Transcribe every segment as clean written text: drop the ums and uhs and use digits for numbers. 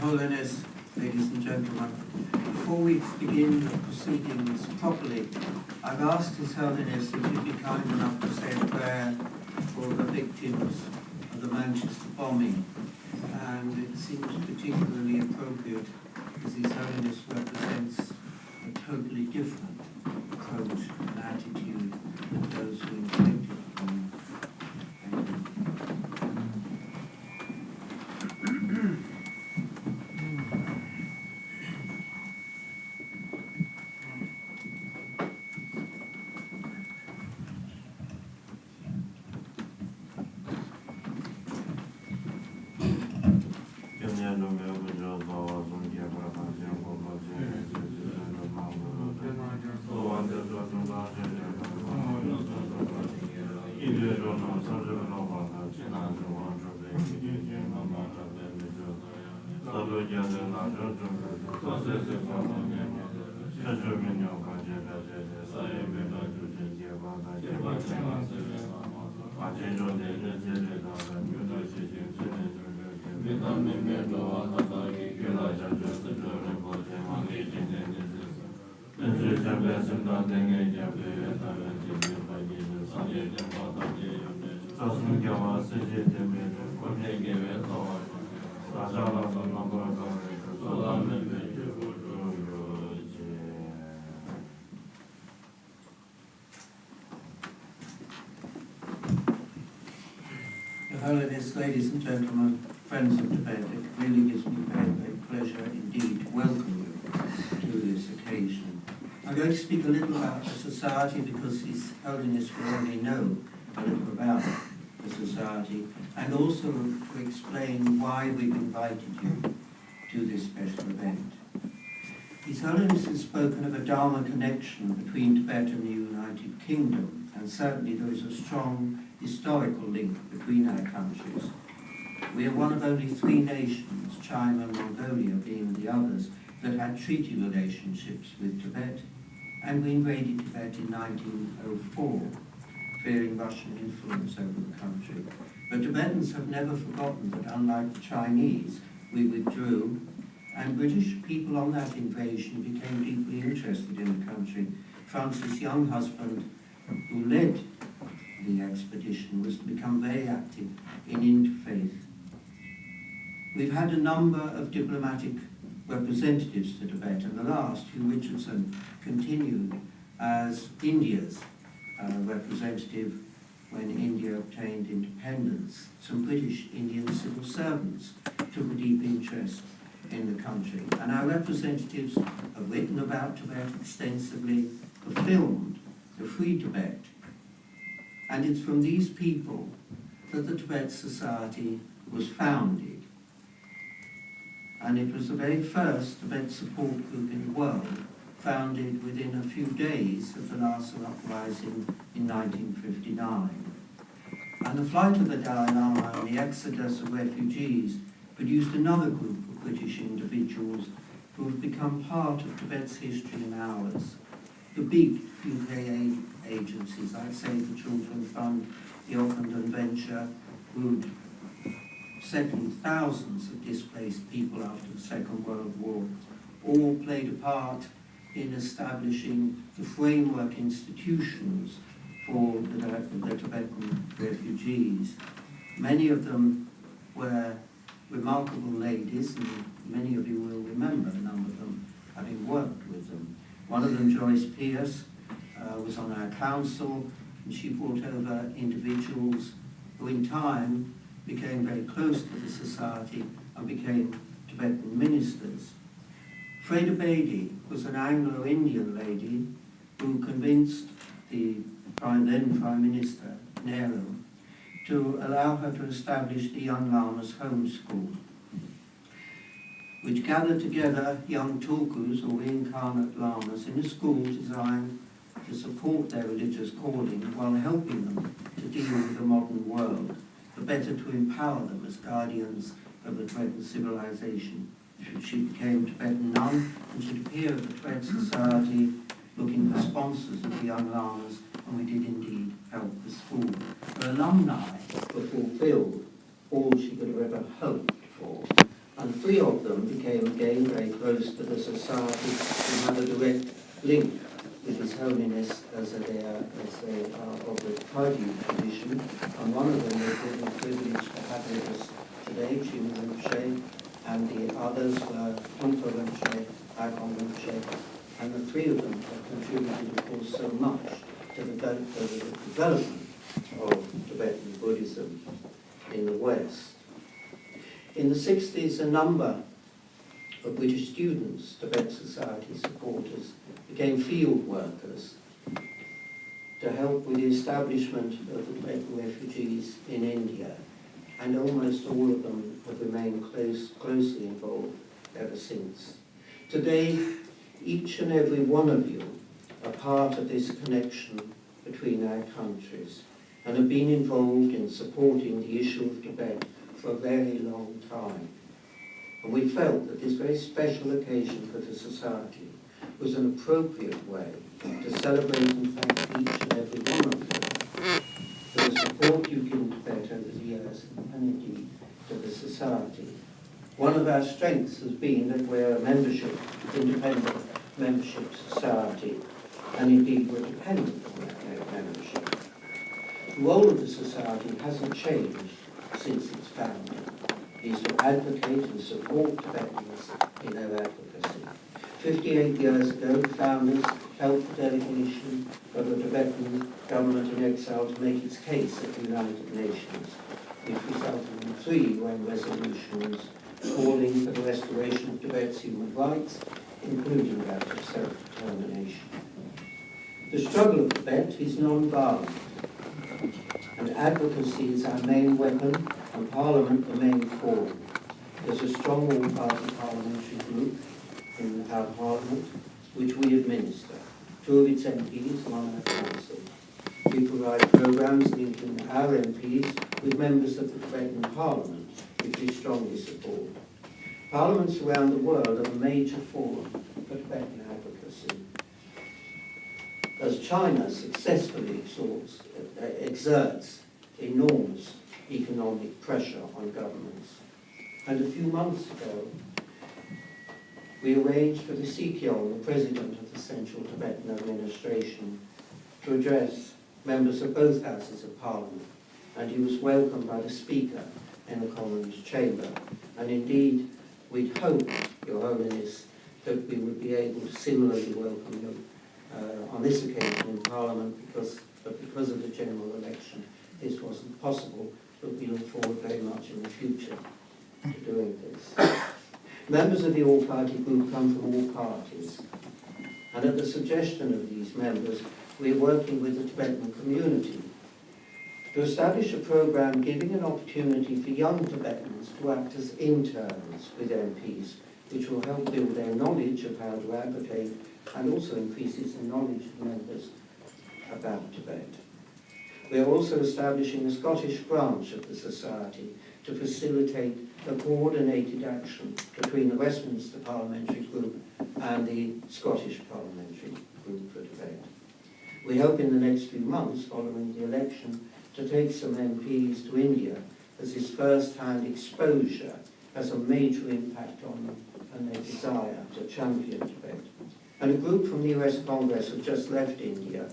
Holiness, ladies and gentlemen, before we begin the proceedings properly, I've asked His Holiness if he'd be kind enough to say a prayer for the victims of the Manchester bombing, and it seems particularly appropriate because His Holiness represents a totally different approach and attitude to those who inflicted the bombing. Thank you. Your Holiness, ladies and gentlemen, friends of Tibet, it really gives me great pleasure indeed to welcome you to this occasion. I'm going to speak a little about the society because His Holiness will already know a little about the society, and also to explain why we've invited you to this special event. His Holiness has spoken of a Dharma connection between Tibet and the United Kingdom, and certainly there is a strong historical link between our countries. We are one of only three nations, China and Mongolia being the others, that had treaty relationships with Tibet, and we invaded Tibet in 1904, fearing Russian influence over the country. But Tibetans have never forgotten that unlike the Chinese, we withdrew, and British people on that invasion became deeply interested in the country. Francis' young husband, who led the expedition, was to become very active in interfaith. We've had a number of diplomatic representatives to Tibet, and the last, Hugh Richardson, continued as India's representative when India obtained independence. Some British Indian civil servants took a deep interest in the country, and our representatives have written about Tibet extensively, have filmed the Free Tibet, and it's from these people that the Tibet Society was founded. And it was the very first Tibet support group in the world, founded within a few days of the Lhasa uprising in 1959. And the flight of the Dalai Lama and the exodus of refugees produced another group of British individuals who have become part of Tibet's history and ours. The big UK agencies, like Save the Children Fund, the Ockenden Venture, who'd settled thousands of displaced people after the Second World War, all played a part in establishing the framework institutions for the Tibetan refugees. Many of them were remarkable ladies, and many of you will remember a number of them having worked with them. One of them, Joyce Pierce, was on our council, and she brought over individuals who in time became very close to the society and became Tibetan ministers. Freda Bedi was an Anglo-Indian lady who convinced the then Prime Minister, Nehru, to allow her to establish the Young Lamas Home School, which gathered together young tulkus or reincarnate lamas in a school designed to support their religious calling while helping them to deal with the modern world, the better to empower them as guardians of the Tibetan civilization. She became a Tibetan nun and should appear at the Tibet Society looking for sponsors of the young lamas, and we did indeed help the school. Her alumni were fulfilled all she could have ever hoped for. And 3 of them became again very close to the society and had a direct link with His Holiness as they are of the Kaidu tradition. And one of them was given the privilege to have with us today, Jim Rinpoche, and the others were Trungpa Rinpoche, Akon Rinpoche, and the 3 of them have contributed, of course, so much to the development of Tibetan Buddhism in the West. In the 60s, a number of British students, Tibet Society supporters, became field workers to help with the establishment of the Tibetan refugees in India, and almost all of them have remained closely involved ever since. Today, each and every one of you are part of this connection between our countries and have been involved in supporting the issue of Tibet for a very long time. And we felt that this very special occasion for the Society was an appropriate way to celebrate and thank each and every one of you for the support you've given Tibet over the years, and indeed to the Society. One of our strengths has been that we're a independent membership society, and indeed we're dependent on that membership. The role of the Society hasn't changed since its founding. Is to advocate and support Tibetans in their advocacy. 58 years ago, the founders helped the delegation of the Tibetan government in exile to make its case at the United Nations, which resulted in 3 UN resolutions calling for the restoration of Tibet's human rights, including that of self-determination. The struggle of Tibet is non-violent, and advocacy is our main weapon, and Parliament the main forum. There's a strong all-party parliamentary group in our Parliament, which we administer. 2 of its MPs are on our council. We provide programmes linking our MPs with members of the Tibetan Parliament, which we strongly support. Parliaments around the world are a major forum for Tibetan advocacy. As China successfully exerts enormous economic pressure on governments. And a few months ago, we arranged for the Sikhyol, the President of the Central Tibetan Administration, to address members of both houses of Parliament, and he was welcomed by the Speaker in the Commons chamber. And indeed, we'd hoped, Your Holiness, that we would be able to similarly welcome you on this occasion in Parliament, but because of the general election, this wasn't possible, but we look forward very much in the future to doing this. Members of the all-party group come from all parties, and at the suggestion of these members, we are working with the Tibetan community to establish a programme giving an opportunity for young Tibetans to act as interns with MPs, which will help build their knowledge of how to advocate and also increases the knowledge of members about Tibet. We are also establishing a Scottish branch of the Society to facilitate a coordinated action between the Westminster Parliamentary Group and the Scottish Parliamentary Group for Tibet. We hope in the next few months, following the election, to take some MPs to India, as his first-hand exposure has a major impact on them and their desire to champion Tibet. And a group from the US Congress have just left India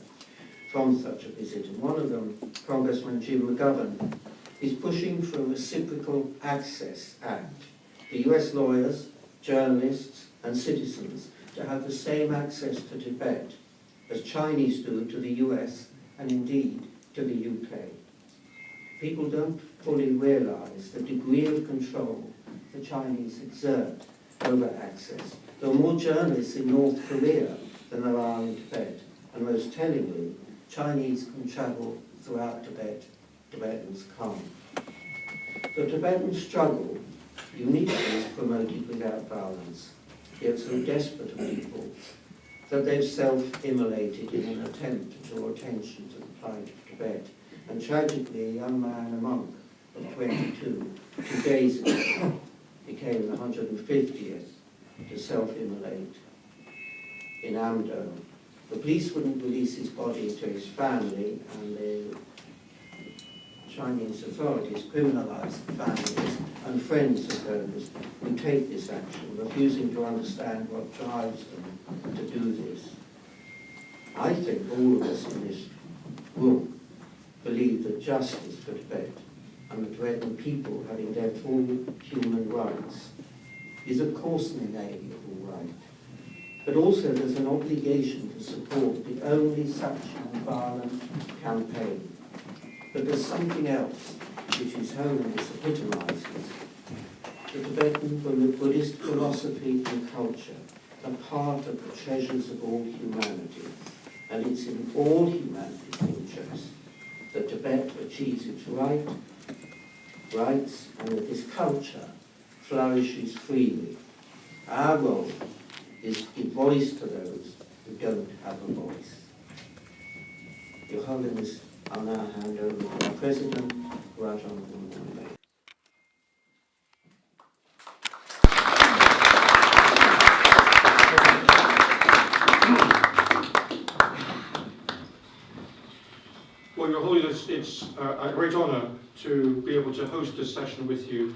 from such a visit, and one of them, Congressman Jim McGovern, is pushing for a Reciprocal Access Act for US lawyers, journalists and citizens to have the same access to Tibet as Chinese do to the US and indeed to the UK. People don't fully realise the degree of control the Chinese exert over access. There are more journalists in North Korea than there are in Tibet, and most tellingly, Chinese can travel throughout Tibet, Tibetans can't. The Tibetan struggle uniquely is promoted without violence, yet so desperate are people that they've self-immolated in an attempt to draw attention to the plight of Tibet. And tragically, a young man, a monk of 22, 2 days ago, became the 150th to self-immolate in Amdo. The police wouldn't release his body to his family, and the Chinese authorities criminalise families and friends of those who take this action, refusing to understand what drives them to do this. I think all of us in this room believe that justice for Tibet and the Tibetan people having their full human rights is of course an inalienable right, but also there's an obligation to support the only such nonviolent campaign. But there's something else which His Holiness epitomises. The Tibetan Buddhist philosophy and culture are part of the treasures of all humanity, and it's in all humanity's interest that Tibet achieves its rights, and that this culture flourishes freely. Our role is to give voice to those who don't have a voice. Your Holiness, I'll now hand over to our President, Right Honourable Moore. Well, Your Holiness, it's a great honour to be able to host this session with you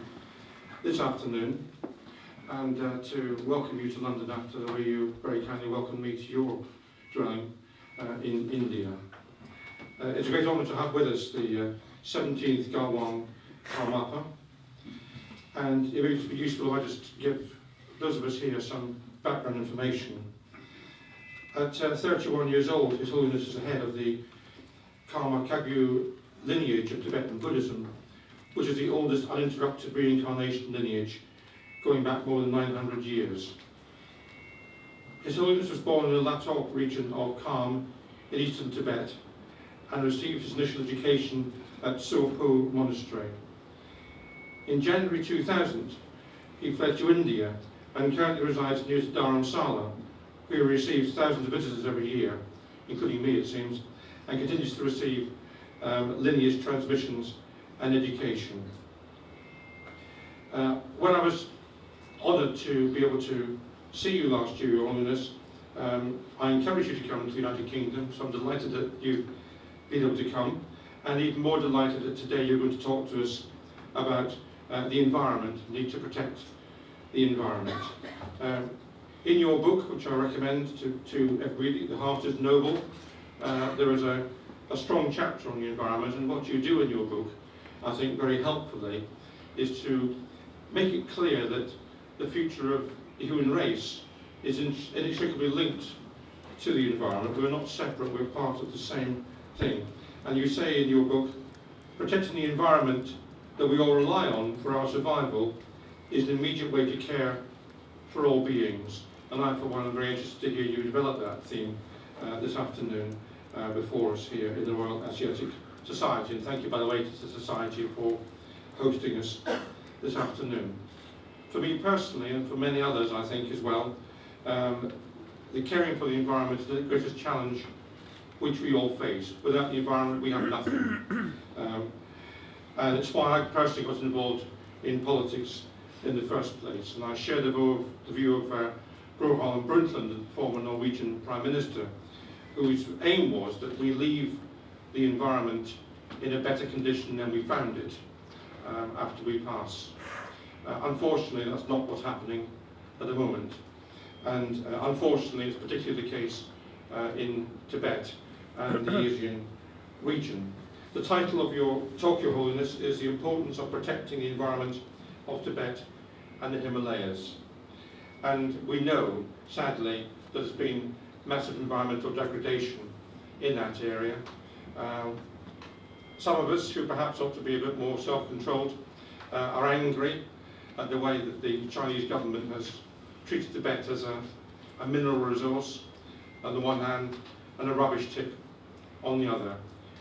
this afternoon and to welcome you to London after the way you very kindly welcomed me to your dwelling in India. It's a great honour to have with us the 17th Galwan Karmapa, and it would be useful if I just give those of us here some background information. At 31 years old, His Holiness is the head of the Karma Kagyu lineage of Tibetan Buddhism, which is the oldest uninterrupted reincarnation lineage going back more than 900 years. His Holiness was born in the Latok region of Kham in eastern Tibet and received his initial education at Sopo Monastery. In January 2000, he fled to India and currently resides near Dharamsala, where he receives thousands of visitors every year, including me it seems, and continues to receive lineage transmissions and education. When I was honoured to be able to see you last year, Your Holiness, I encouraged you to come to the United Kingdom, so I'm delighted that you've been able to come, and even more delighted that today you're going to talk to us about the environment, the need to protect the environment. In your book, which I recommend to everybody, The Heart is Noble, there is a strong chapter on the environment, and what you do in your book, I think very helpfully, is to make it clear that the future of the human race is inextricably linked to the environment. We're not separate, we're part of the same thing. And you say in your book, protecting the environment that we all rely on for our survival is an immediate way to care for all beings. And I, for one, am very interested to hear you develop that theme this afternoon before us here in the Royal Asiatic Society. And thank you, by the way, to the Society for hosting us this afternoon. For me personally, and for many others, I think as well, the caring for the environment is the greatest challenge which we all face. Without the environment, we have nothing. And it's why I personally got involved in politics in the first place. And I share the view of Gro Harlem Brundtland, the former Norwegian Prime Minister, whose aim was that we leave the environment in a better condition than we found it after we pass. Unfortunately, that's not what's happening at the moment. And unfortunately, it's particularly the case in Tibet and the Asian region. The title of your talk, Your Holiness, is The Importance of Protecting the Environment of Tibet and the Himalayas. And we know, sadly, that there's been massive environmental degradation in that area. Some of us, who perhaps ought to be a bit more self-controlled, are angry at the way that the Chinese government has treated Tibet as a mineral resource on the one hand and a rubbish tip on the other.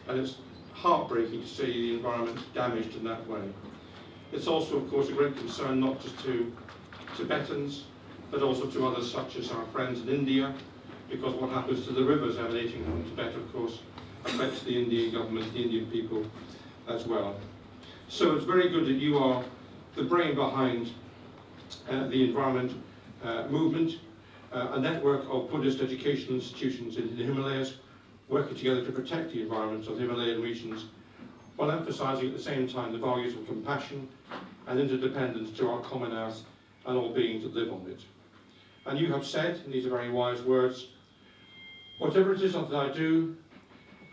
And it's heartbreaking to see the environment damaged in that way. It's also, of course, a great concern not just to Tibetans, but also to others such as our friends in India, because what happens to the rivers emanating from Tibet, of course, affects the Indian government, the Indian people as well. So it's very good that you are the brain behind the environment movement, a network of Buddhist educational institutions in the Himalayas working together to protect the environments of the Himalayan regions while emphasising at the same time the values of compassion and interdependence to our common earth and all beings that live on it. And you have said, and these are very wise words, whatever it is that I do,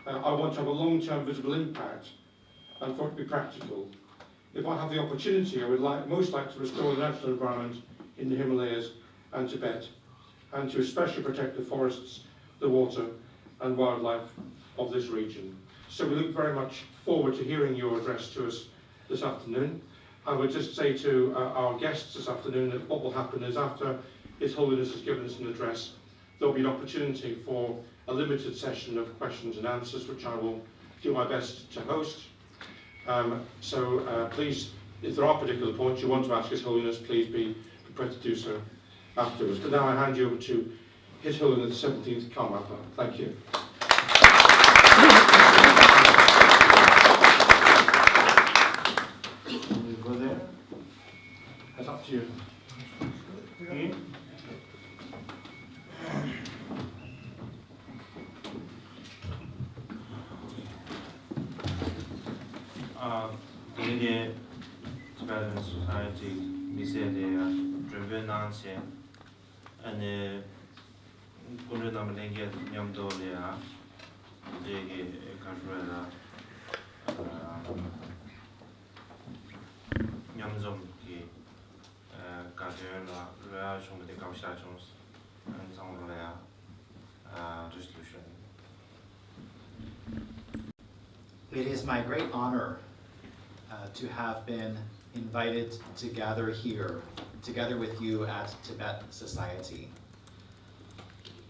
I want to have a long-term visible impact and for it to be practical. If I have the opportunity, I would most like to restore the natural environment in the Himalayas and Tibet, and to especially protect the forests, the water and wildlife of this region. So we look very much forward to hearing your address to us this afternoon. I would just say to our guests this afternoon that what will happen is after His Holiness has given us an address, there will be an opportunity for a limited session of questions and answers, which I will do my best to host. Please, if there are particular points you want to ask His Holiness, please be prepared to do so afterwards. But now I hand you over to His Holiness the 17th Karmapa. Thank you. Go there. It's up to you. Tibet Tibetan Society 미세대야 주변난세 아니 군르담랭게 냠도래야 이게 가르라 냠좀기 가르라 레아 좀데 가우샤 좀 안상로래야 resolution. It is my great honor to have been invited to gather here together with you at Tibet Society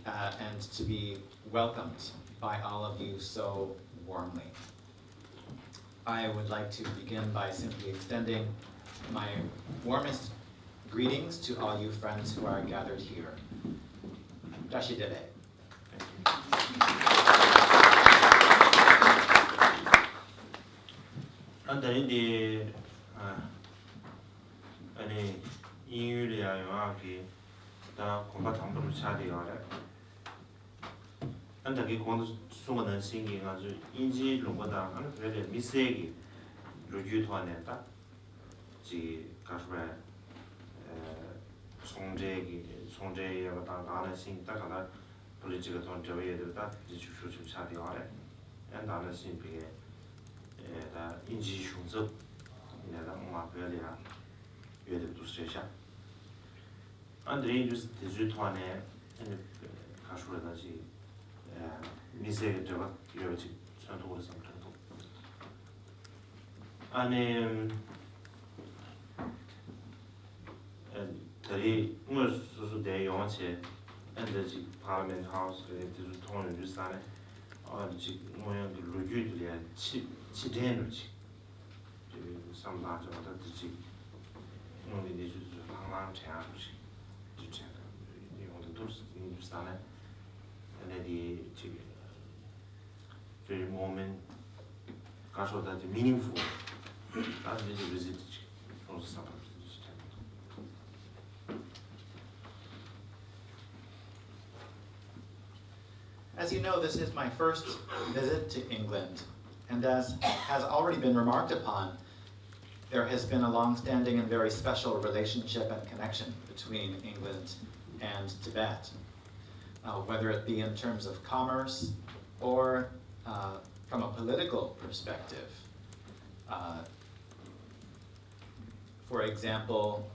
and to be welcomed by all of you so warmly. I would like to begin by simply extending my warmest greetings to all you friends who are gathered here. Dashi Tibet. 안다인데 아니 인유리야 영화기 다 공부 당부를 차리어래 안다기 공부 수고는 신경 아주 인지 로보다 하는 그래 미세기 로규토안에다 지 가스베 총재가 다 나는 신다 가다 political 돈 저에다 지수수 차리어래 안다는 신비에 다 인지 흉습 내가 엄마별이야 외대도 세샤 안드레 주스 디지털에 가수라다지 미세게 저가 이러지 전통으로 삼정도 안에 다리 뭐 소소대 영화체 엔더지 파라멘 하우스에 디지털 주스안에 아직 모양 그 로규들이야 치대는지 그 삼다저다 지지 우리 이제 항상 제한지 진짜 이거도 도스 인스타네 근데 지금 very moment 가서다 meaningful that's the visit from some. As you know, this is my first visit to England, and as has already been remarked upon, there has been a long-standing and very special relationship and connection between England and Tibet, whether it be in terms of commerce or from a political perspective. For example,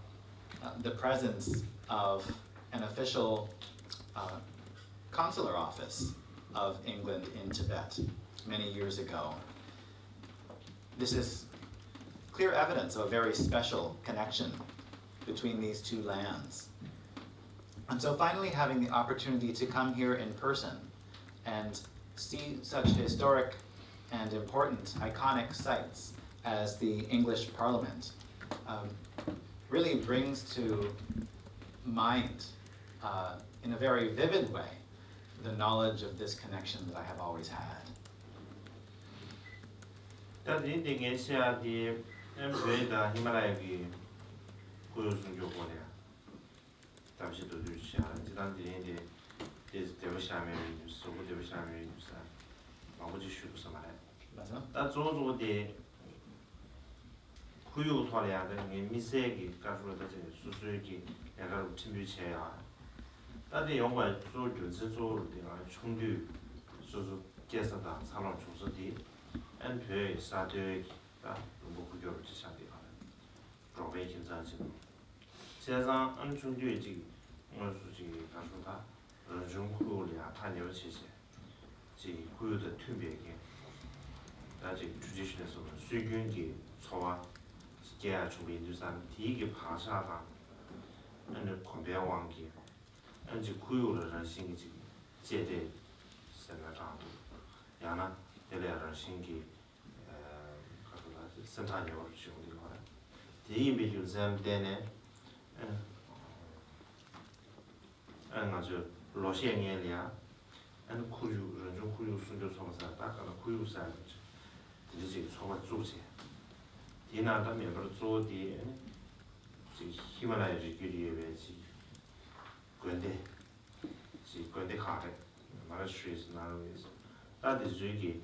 the presence of an official consular office of England in Tibet many years ago. This is clear evidence of a very special connection between these two lands. And so finally having the opportunity to come here in person and see such historic and important, iconic sites as the English Parliament really brings to mind in a very vivid way the knowledge of this connection that I have always had. 다들 인디게시아디 엠베다 히말라야기 고요순교고네 잠시도 주시야 지난들이 인디 데스 데버샤메 소고 데버샤메 유사 아버지 슈도서 말해 맞아? 다 조조데 구유 토리아데 미세기 가르로데 수수기 약간 침비체야 다들 영과 조주지조르데가 총류 수수 계산다 상황 조서디 엔페 사데 다 뭐 구조를 지상되가 프로베이션 자지는 세상 안중주의지 수지 가르로다 중구리아 탄여체제 지 구유의 특별하게 아직 주지신에서는 수균기 소화 기아 준비인들산第一个 爬下다 안을 건배왕기 안지 구유를 신기 지금 제대 생각하고 야나 내려야 신기 가서다 센터니어 지금 이거第一 비주점 때네 아주 러시아니엘이야 안 구유人중 구유 순교 소마사 딱 구유 살지 이제 소마 주제 디나다 멤버 조디 지 히말라야 지기리에 왜지 근데 지 근데 가래 말할 수 있어 나는 다들 저기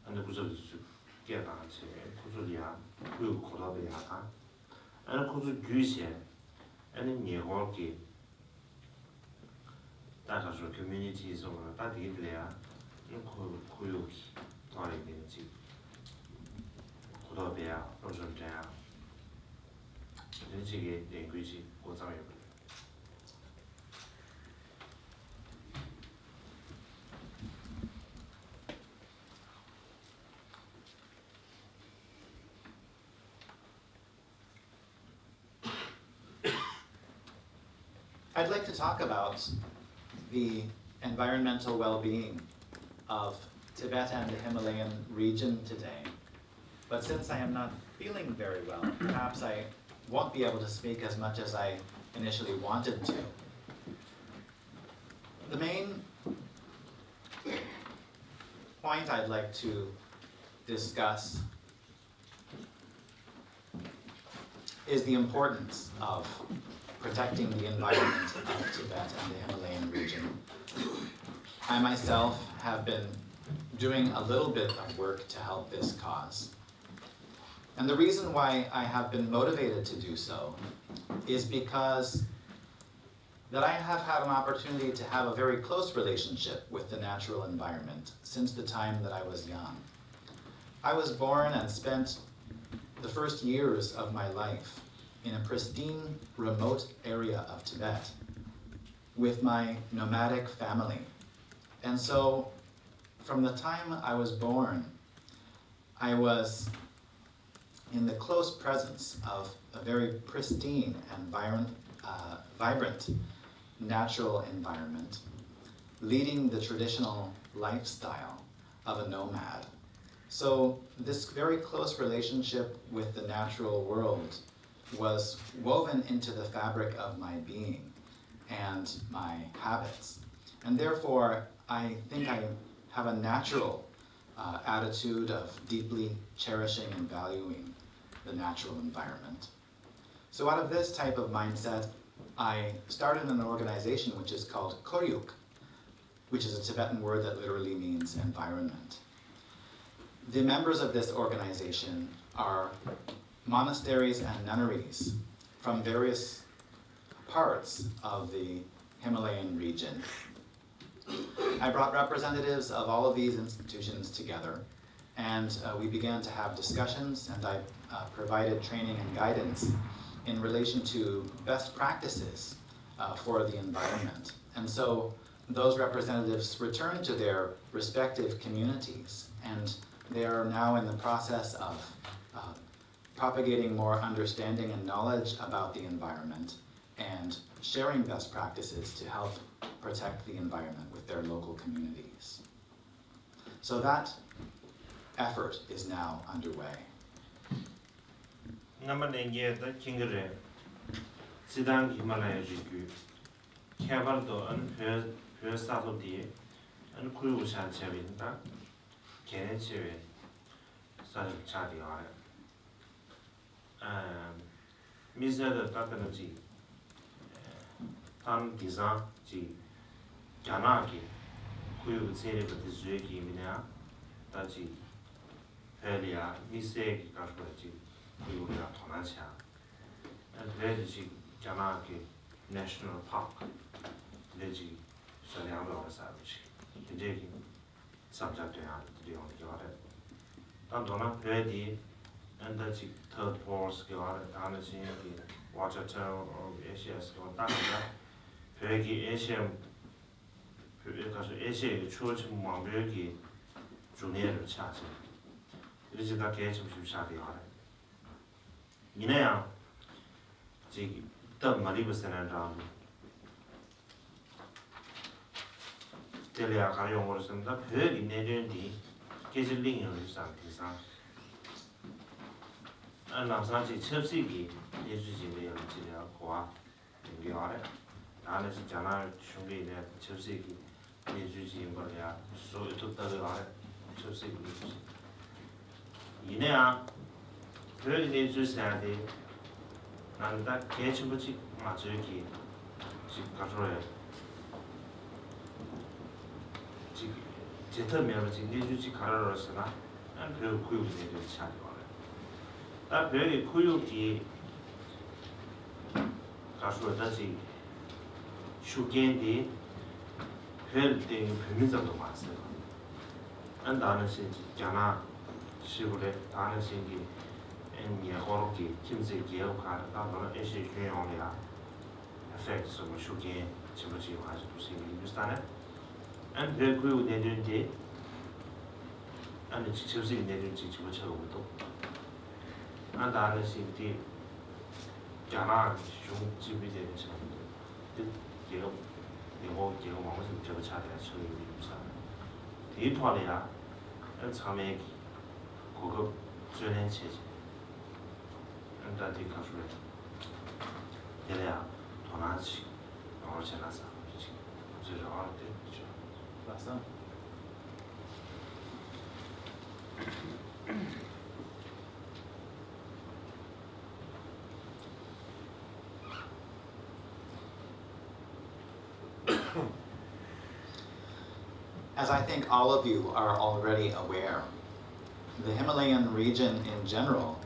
안에 구조도 깨다 제 구조리야 그 고다베야가 안 구조 규제 아니 니고기 다가서 커뮤니티에서 다들이야 그 구요기 도와내지 고다베야 로전자야 이게 랭귀지 고장이고 I'd like to talk about the environmental well-being of Tibet and the Himalayan region today. But since I am not feeling very well, perhaps I won't be able to speak as much as I initially wanted to. The main point I'd like to discuss is the importance of protecting the environment of Tibet and the Himalayan region. I myself have been doing a little bit of work to help this cause. And the reason why I have been motivated to do so is because that I have had an opportunity to have a very close relationship with the natural environment since the time that I was young. I was born and spent the first years of my life in a pristine, remote area of Tibet with my nomadic family. And so, from the time I was born, I was in the close presence of a very pristine and vibrant natural environment, leading the traditional lifestyle of a nomad. So this very close relationship with the natural world was woven into the fabric of my being and my habits. And therefore, I think I have a natural attitude of deeply cherishing and valuing the natural environment. So out of this type of mindset, I started an organization which is called Koryuk, which is a Tibetan word that literally means environment. The members of this organization are monasteries and nunneries from various parts of the Himalayan region. I brought representatives of all of these institutions together, and we began to have discussions, and I provided training and guidance in relation to best practices for the environment. And so those representatives returned to their respective communities, and they are now in the process of propagating more understanding and knowledge about the environment and sharing best practices to help protect the environment with their local communities. So that effort is now underway. 남한에게도 긴거래 지단 히말라야 지구 개발도 안 별사도디 안 구유산 제빈다 개체외 사실 차리와 미세的따뜻하지 단 디자지 야나기 구유 세례부터 주의기미냐 다지 벨리아 미세기 가서지 우리가 도나차 벨지 자나기 내셔널 파크 레지 서량으로 사지 이제 삼자대야 드리온 거래 단도나 벨디 엔더지 third force 거래 다는지 와처처 ACS 거 따라가 벨기 ACM 가서 AC의 추어진 완벽히 주내를 찾지 이제 다 개점 심사를 하래 이내야 지금 더 많이 버스는 장 텔레아 가용으로 쓴다 별이 내려는데 계절링을 상태상 남산지 첩식이 예수지를 지려 고아 연결하래 나는 진짜나 준비내 첩식이 예수지 거야 소유도 따라가래 첩식이 이내야 별이 내주셔야 돼 나는 다 개침부치 맞추기 지금 가서래 지금 제터면 지금 내주지 가라로서나 난 별 구역이 내주지 차려 나 별이 구역이 가서 다시 슈겐디 별 때문에 변명자도 많았어요 난 나는 신지 있잖아 시골에 다른 신기 에 호로기 김세 기억하다 너는 애시 교용이야 effects of 슈겐 지금지 와서 보시면 유스타네 안 별구 내는데 아니 직접시 내는지 지금 저거도 안 다른 신기 자나 좀 집이 되는 정도 제가 제가 마음을 제가 차려야 처리 유사 디파리아 참에 고급 전행 체제 안다디 가수래 얘야 도나지 어제나서 지금 저 알때 그죠 맞어? As I think all of you are already aware, the Himalayan region in general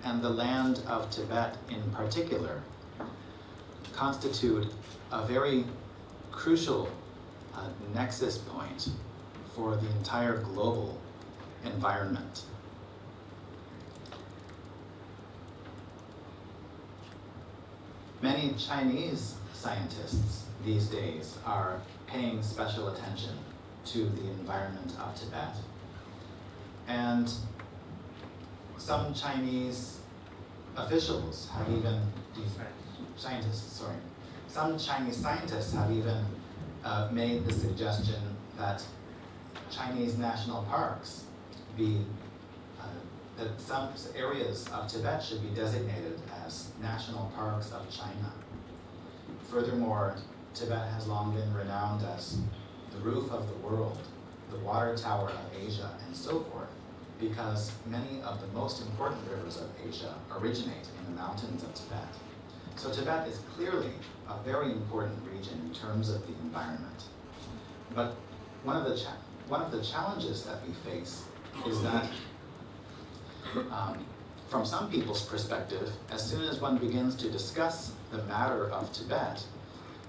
and the land of Tibet in particular constitute a very crucial nexus point for the entire global environment. Many Chinese scientists these days are paying special attention to the environment of Tibet. And some Chinese officials have even, some Chinese scientists have even made the suggestion that Chinese national parks be, that some areas of Tibet should be designated as national parks of China. Furthermore, Tibet has long been renowned as the roof of the world, the water tower of Asia, and so forth, because many of the most important rivers of Asia originate in the mountains of Tibet. So Tibet is clearly a very important region in terms of the environment. But one of the challenges that we face is that from some people's perspective, as soon as one begins to discuss the matter of Tibet,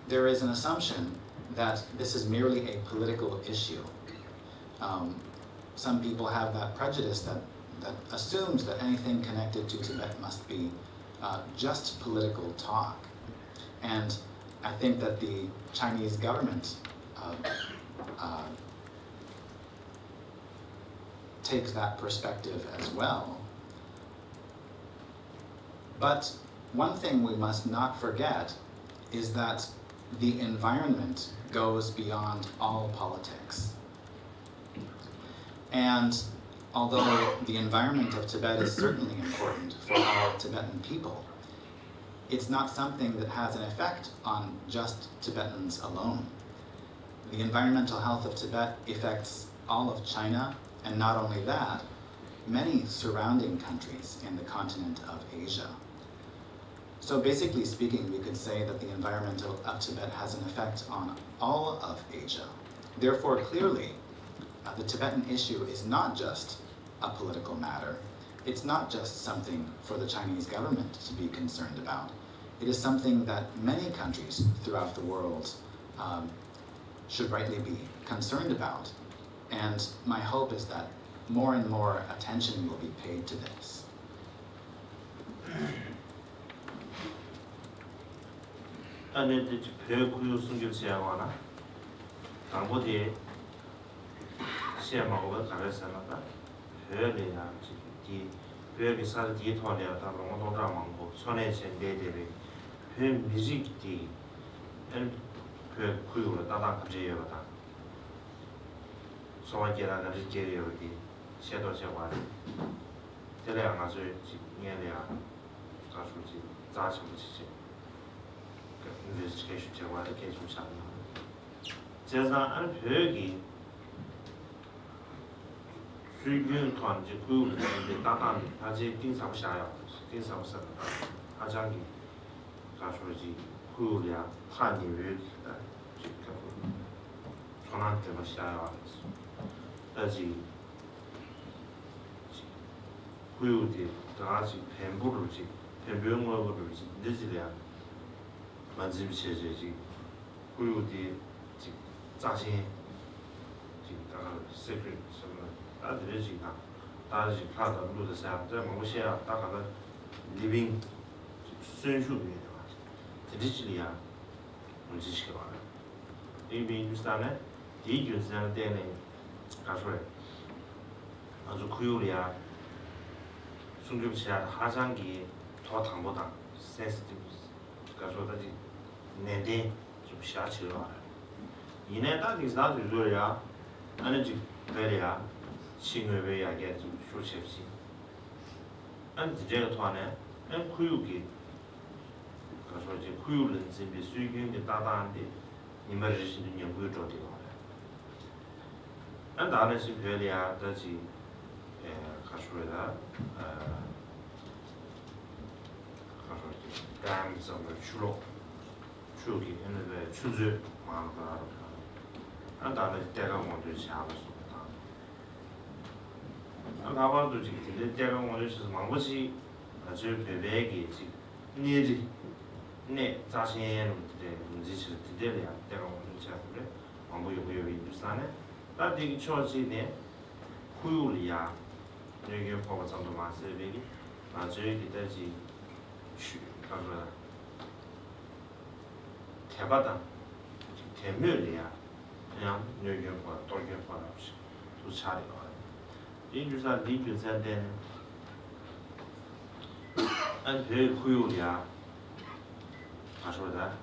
there is an assumption that this is merely a political issue. Some people have that prejudice that assumes that anything connected to Tibet must be just political talk. And I think that the Chinese government takes that perspective as well. But one thing we must not forget is that the environment goes beyond all politics. And although the environment of Tibet is certainly important for all Tibetan people, it's not something that has an effect on just Tibetans alone. The environmental health of Tibet affects all of China, and not only that, many surrounding countries in the continent of Asia. So basically speaking, we could say that the environment of Tibet has an effect on all of Asia. Therefore, clearly, the Tibetan issue is not just a political matter. It's not just something for the Chinese government to be concerned about. It is something that many countries throughout the world should rightly be concerned about. And my hope is that more and more attention will be paid to this. 안에 이제 배구유 승교 지하거나 당보디 시험하고 가르쳐서나다 배열이야 이 배열이 사실 뒤토리야 다 너무 동작하고 손에 젠데데비 배 뮤직디 배구유로 따다 가져요다 소화기라가 리제리오디 섀도셔와 대략 아주 지내야 가수지 자체부지 investigation 제가 이렇게 좀 잡나. 제가 안 벽이 수익은 团지 구를 이제 따단 아직 띵사고 샤야. 띵사고 사. 아장기 가수지 구야 판이 왜 지금 전한테 뭐 샤야. 아직 구유디 아직 뱀부를 지 뱀병어를 지 늦으랴. 만지미체제지 구유디 지 자신 지 다가 세크릿什么다들지가 다지 파다 루드사 저 뭐시야 다가가 리빙 순수비에 드리지리아 문지시가 봐 이미 유스탄에 디준산 때네 가서래 아주 구유리아 순급치야 하장기 더 당보다 센시티브 가서 다지 내대 좀 샤치로 이내 다디 사도 줘야 아니지 베리아 싱외베야게 좀 쇼체시 안 제가 토하네 안 구유기 가서 이제 구유는 집에 수익이 따다한데 이머지는 연구 쪽이 와요 안 다른 시 베리아 다지 가서다 감성을 주로 주기 있는데 추주 마음과 안 다른 때가 먼저 잡았습니다. 안 가봐도 지금 때가 먼저 있어서 망고지 아주 배배기 지 니지 네 자신의 문제를 들려야 때가 먼저 잡으래 망고 요구요 인도산에 다들 초지네 구유리야 여기 보고 정도 마세베기 아주 기대지 가서 대바다 대멸이야 그냥 여기와 돌격과 없이 두 차례가 이 주사 리준산 때는 안 배울 구요리야 가서다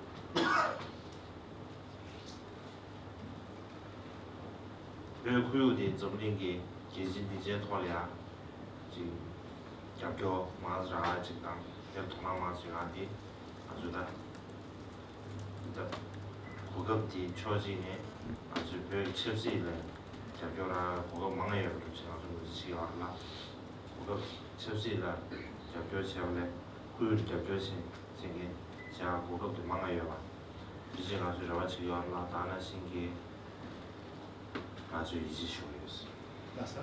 배울 구요디 좀 링기 계진디제 토리야 지금 약교 마즈라 지금 그 통화마스가디 아주다 고급디 초지네 아주 별 칩시네 자교라 고급 망해요 그렇지 아주 지가라 고급 칩시라 자교 채울래 후율 자교시 생기 자 고급도 망해요 이제 아주 저와 지가라 다나 신기 아주 이지 쉬워요 맞아.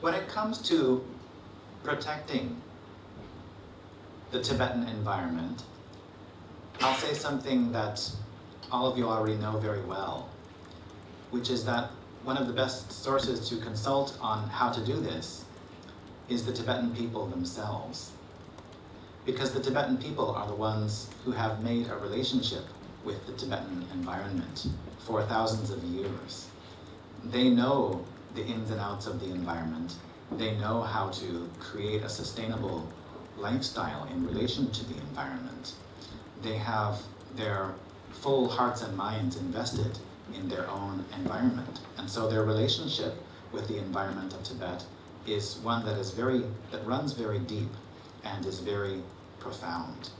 When it comes to protecting the Tibetan environment, I'll say something that all of you already know very well, which is that one of the best sources to consult on how to do this is the Tibetan people themselves. Because the Tibetan people are the ones who have made a relationship with the Tibetan environment for thousands of years. They know the ins and outs of the environment. They know how to create a sustainable lifestyle in relation to the environment. They have their full hearts and minds invested in their own environment. And so their relationship with the environment of Tibet is one that runs very deep and is very profound.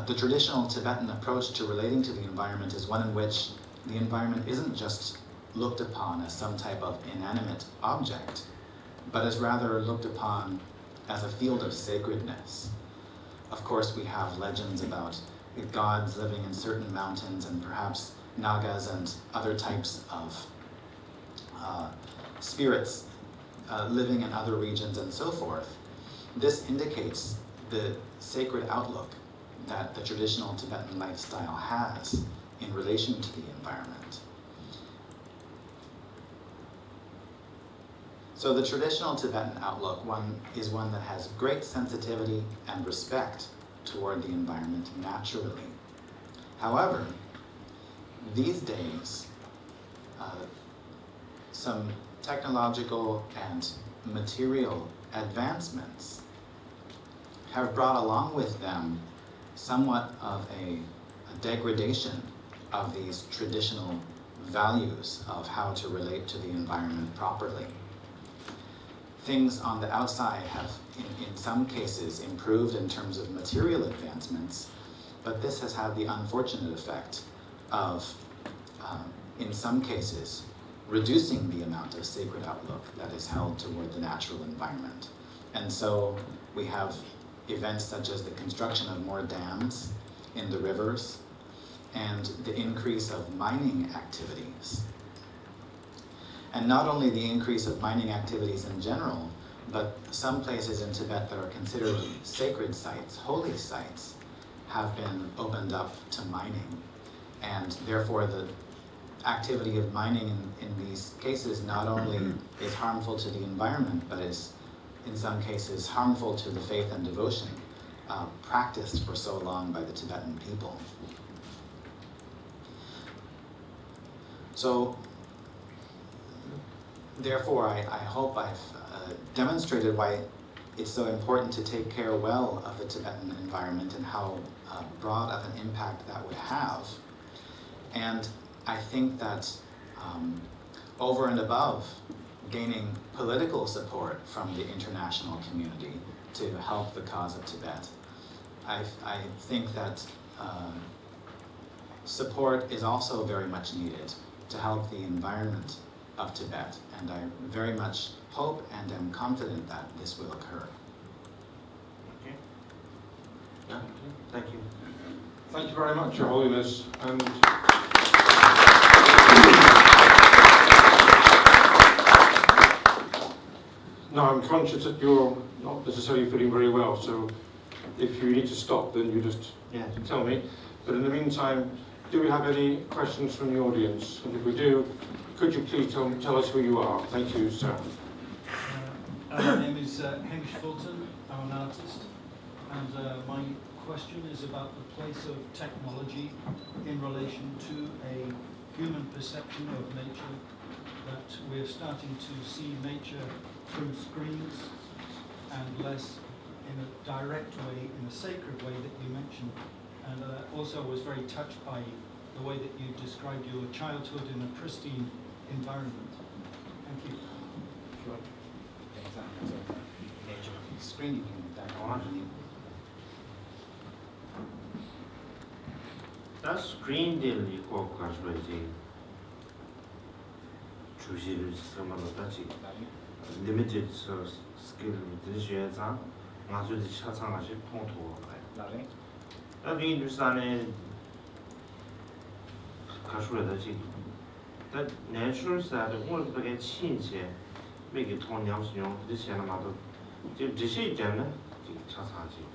The traditional Tibetan approach to relating to the environment is one in which the environment isn't just looked upon as some type of inanimate object, but is rather looked upon as a field of sacredness. of course, we have legends about gods living in certain mountains and perhaps nagas and other types of spirits living in other regions and so forth. This indicates the sacred outlook that the traditional Tibetan lifestyle has in relation to the environment. So the traditional Tibetan outlook is one that has great sensitivity and respect toward the environment naturally. However, these days, some technological and material advancements have brought along with them somewhat of a degradation of these traditional values of how to relate to the environment properly. Things on the outside have, in some cases, improved in terms of material advancements, but this has had the unfortunate effect of, in some cases, reducing the amount of sacred outlook that is held toward the natural environment. And so we have events such as the construction of more dams in the rivers and the increase of mining activities. And not only the increase of mining activities in general, but some places in Tibet that are considered sacred sites, holy sites, have been opened up to mining. And therefore the activity of mining in these cases not only is harmful to the environment, but is in some cases harmful to the faith and devotion practiced for so long by the Tibetan people. So therefore, I hope I've demonstrated why it's so important to take care well of the Tibetan environment and how broad of an impact that would have. And I think that over and above gaining political support from the international community to help the cause of Tibet, I think that support is also very much needed to help the environment of Tibet, and I very much hope and am confident that this will occur. Okay. Yeah, thank you. Thank you very much, Your Holiness. And now I'm conscious that you're not necessarily feeling very well, so if you need to stop, then you just tell me. But in the meantime, do we have any questions from the audience? And if we do, could you please tell us who you are? Thank you, sir. My name is Hamish Fulton. I'm an artist, and my question is about the place of technology in relation to a human perception of nature, that we're starting to see nature through screens and less in a direct way, in a sacred way that you mentioned. And also was very touched by the way that you described your childhood in a pristine environment. Thank you. Sure. Screening technology. 다 스크린들 있고 가지고 이제 주시를 쓰면 어떠지? 리미티드 스킬들이 주의해서 아주 차상하시 통토. 나중에? 나중에 뉴스안에 가지고 되지. 다 내추럴 사이드 오늘 그게 친제 매기 통념수용 그렇지는 마도 지금 지시 있잖아. 지금 차상하지.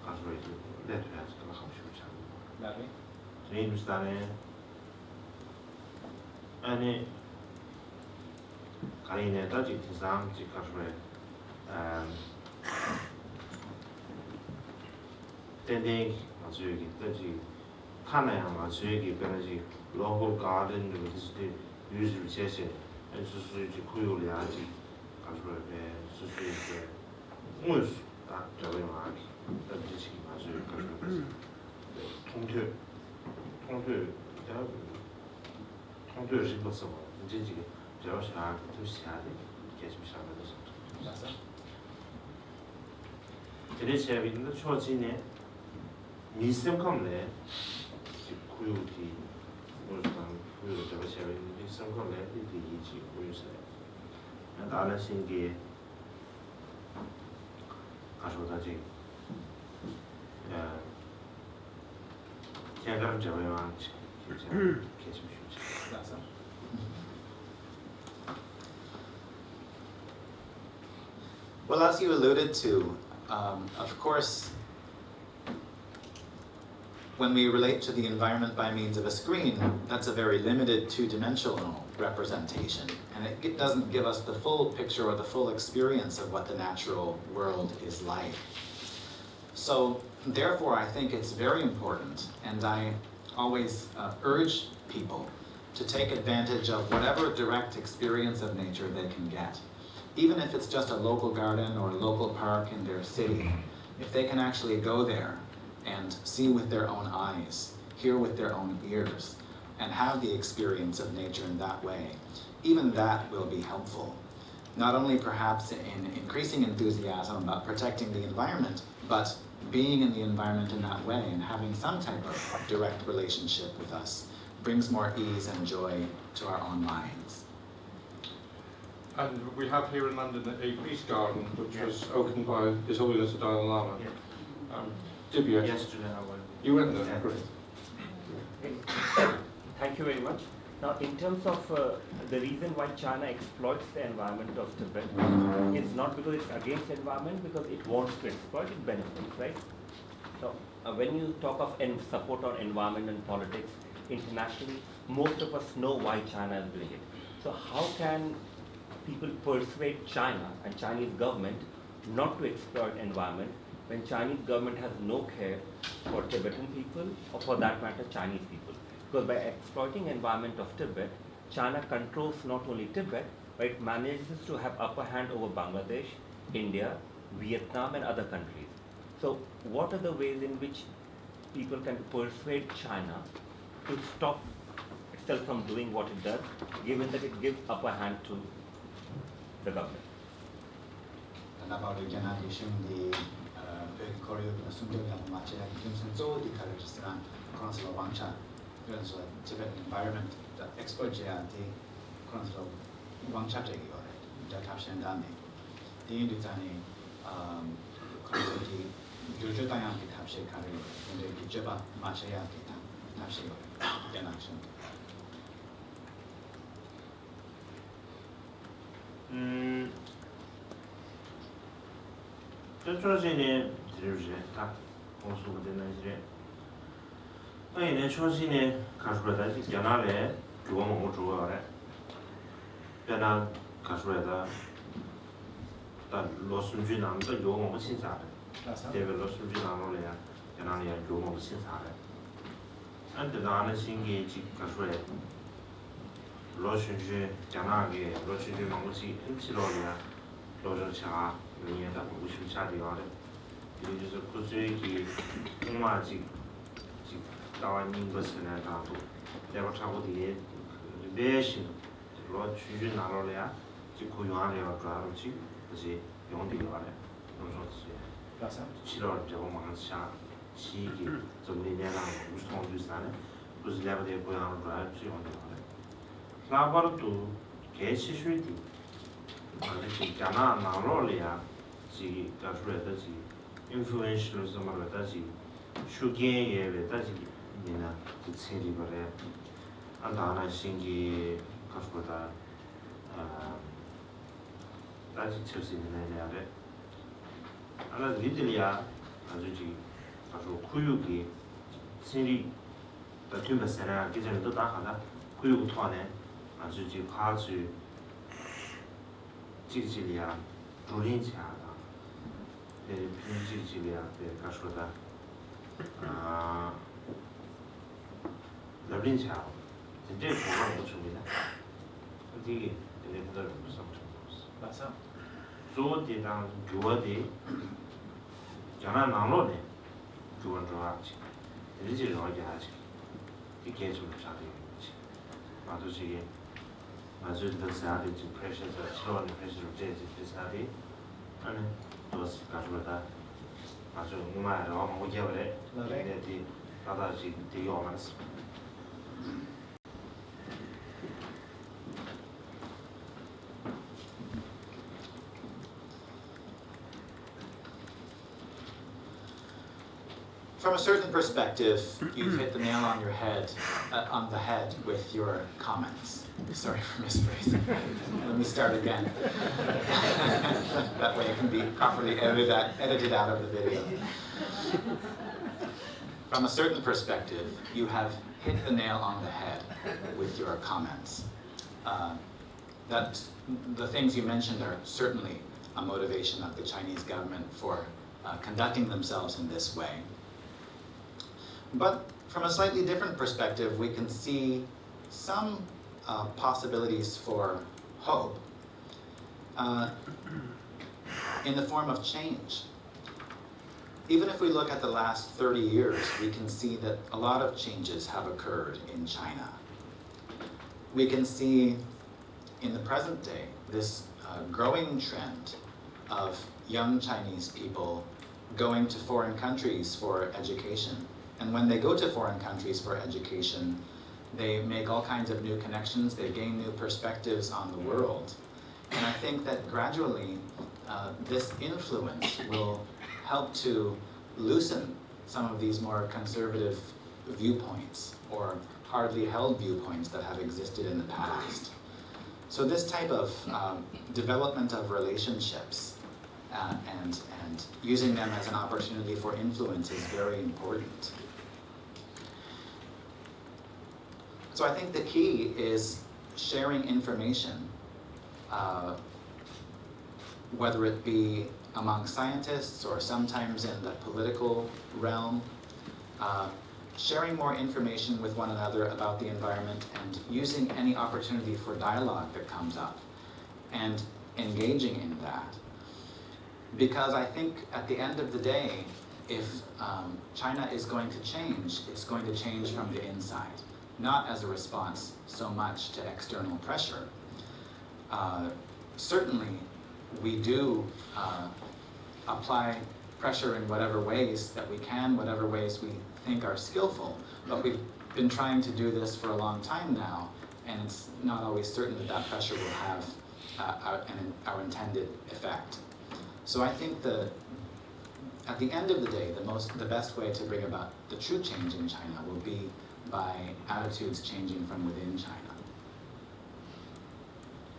가지고 이제 내려야지 또 하고 싶지 않아. 나중에? Hindustani ani karine daji tizam ji kashwe tending azugi daji kanaya azugi benaji local garden with usual session and so ji kuyuli aji kashwe be so mus da jawe ma daji ji azugi kashwe 통틀 통틀是不什么？你这几个主要是啊，都是啊的，解释啥的都是。这里前面的初几年，你先看嘞，就苦有的，我是讲苦有这个前面你先看嘞，你第一季苦有谁？那当然先给，他说他这， 제가 저번에 진짜 계속 That's it. Well, as you alluded to, of course, when we relate to the environment by means of a screen, that's a very limited two-dimensional representation, and it doesn't give us the full picture or the full experience of what the natural world is like. So, therefore, I think it's very important, and I always urge people to take advantage of whatever direct experience of nature they can get. Even if it's just a local garden or a local park in their city, if they can actually go there and see with their own eyes, hear with their own ears, and have the experience of nature in that way, even that will be helpful. Not only perhaps in increasing enthusiasm about protecting the environment, but being in the environment in that way and having some type of direct relationship with us brings more ease and joy to our own minds. And we have here in London a peace garden which was opened by His Holiness the Dalai Lama. Tibet. yesterday I went. You went there? Yeah. Great. Thank you very much. Now, in terms of the reason why China exploits the environment of Tibet, it's not because it's against the environment, because it wants to exploit, it benefits, right? So, when you talk of support on environment and politics internationally, most of us know why China is doing it. So, how can people persuade China and Chinese government not to exploit environment when Chinese government has no care for Tibetan people, or for that matter, Chinese people? Because by exploiting environment of Tibet, China controls not only Tibet, but it manages to have upper hand over Bangladesh, India, Vietnam and other countries. So what are the ways in which people can persuade China to stop itself from doing what it does, given that it gives upper hand to the government? About the generation, the Korea, Sundoya, Macha, Kimson, Zo, the Kyrgyzstan, Council of Wangcha, the Tibetan environment, the expert the Council of Wangcha, the caption done. The Inditani, the Jujudayan, the caption carry, and the Kijaba, Macha, the caption, the action. 초신에 들으지 딱 공수가 되는 이제 아니네 초신에 가수라다 연하래 그거 뭐 좋아래 변한 가수라다 다 로스준주 남도 요거 뭐 신사래 대별 로스준주 남을래야 연하래 요거 뭐 신사래 안데 나는 신기 직 가수래 로스준주 장하게 로스준주 망고지 인치로야 로저차原的不是下地方的，也就是不随给我们到完民国时呢，差不多，那个差不多的百姓，老区拿到了呀，就可以用来要抓住去，这些用的话呢，我说是，起了这个马下，起给这么的年上不是同居山呢，不是那个的不让抓去用的话呢，那把都该起水的，就是加拿大了呀。지 가수라다지 인플루언서로 말하다지 슈게에 왜다지 니나 지체리 거래 안다나 신기 가수다 다지 칠수 있는 애야래 알아 리들이야 아주지 가수 구육이 신리 다 튜버스나 기존에도 다 하나 구육 토안에 아주지 과주 지질이야 조린차 필지지리야 가수다 러린차 진짜 보면 못 줍니다. 되게 내가 무슨 맞아. 조디랑 교어디 전화 나눠네 교원 좋아하지. 이제 어디 하지? 이게 좀 잘해. 맞으시게 맞을 때 사람이 좀 프레셔서 치료하는 프레셔를 제지 비슷하게 아니 도스 가져다 아주 정말 너무 오게버래 이게 다다지 되게 어마스 From a certain perspective, you've hit the nail on your head, on the head with your comments. Sorry for misphrasing. Let me start again. That way it can be properly edited out of the video. From a certain perspective, you have hit the nail on the head with your comments. That the things you mentioned are certainly a motivation of the Chinese government for conducting themselves in this way. But from a slightly different perspective, we can see some possibilities for hope in the form of change. Even if we look at the last 30 years, we can see that a lot of changes have occurred in China. We can see in the present day this growing trend of young Chinese people going to foreign countries for education. And when they go to foreign countries for education, they make all kinds of new connections, they gain new perspectives on the world. And I think that gradually this influence will help to loosen some of these more conservative viewpoints or hardly held viewpoints that have existed in the past. So this type of development of relationships and using them as an opportunity for influence is very important. So I think the key is sharing information, whether it be among scientists or sometimes in the political realm, sharing more information with one another about the environment and using any opportunity for dialogue that comes up and engaging in that. Because I think at the end of the day, if China is going to change, it's going to change from the inside, not as a response so much to external pressure. Certainly, we do apply pressure in whatever ways that we can, whatever ways we think are skillful, but we've been trying to do this for a long time now, and it's not always certain that that pressure will have our intended effect. So I think at the end of the day, the best way to bring about the true change in China will be by attitudes changing from within China.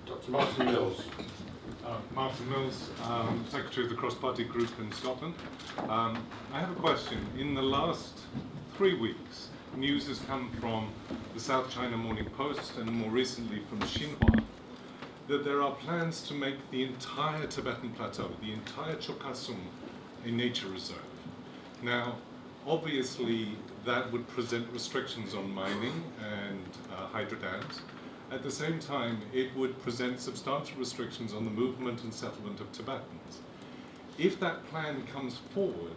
Dr. Martin Mills. Martin Mills, Secretary of the Cross-Party Group in Scotland. I have a question. In the last 3 weeks, news has come from the South China Morning Post and more recently from Xinhua that there are plans to make the entire Tibetan Plateau, the entire Chokasung, a nature reserve. Now, obviously, that would present restrictions on mining and hydro dams. At the same time, it would present substantial restrictions on the movement and settlement of Tibetans. If that plan comes forward,